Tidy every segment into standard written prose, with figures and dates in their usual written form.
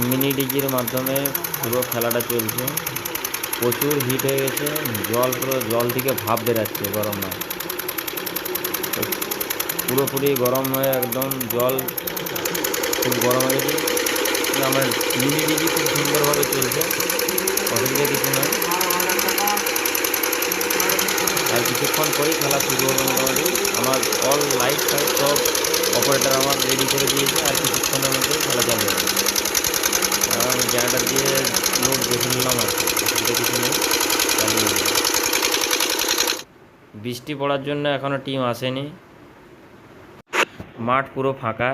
Mini ডিজির মাধ্যমে পুরো খেলাটা চলছে। প্রচুর হিট হয়ে গেছে, জল পুরো জল থেকে ভাপ বেরাচ্ছে, গরম না, তো পুরোপুরি গরম হয়ে একদম জল খুব গরম হয়ে গেছে। আমার মিনি ডিজি খুব সুন্দরভাবে চলছে, অসুবিধা কিছু নয়। আর কিছুক্ষণ পরেই খেলা শুরু হবে মোটামুটি। আমার অল লাইট ফাইট সব অপারেটার আমার রেডি করে দিয়েছে, আর কিছুক্ষণের মধ্যেই খেলা চালু হবে। আমি জেনারেটার দিয়ে লোড দেখে নিলাম আর কি, অসুবিধা কিছু নেই, চালিয়ে দেবো। বৃষ্টি পড়ার জন্য এখনও টিম আসেনি, মাঠ পুরো ফাঁকা।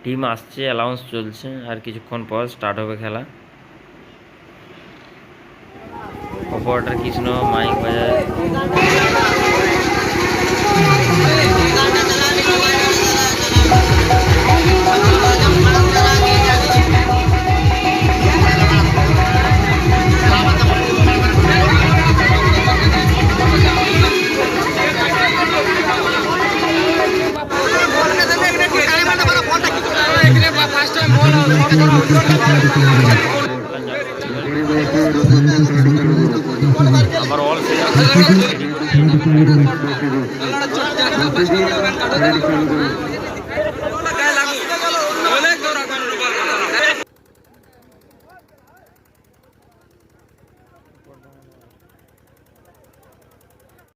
টিম আসছে, অ্যালাউন্স চলছে, আর কিছুক্ষণ পর স্টার্ট হবে খেলা। অপারেটর কৃষ্ণ মাইক বাজায়। আমার অল সেট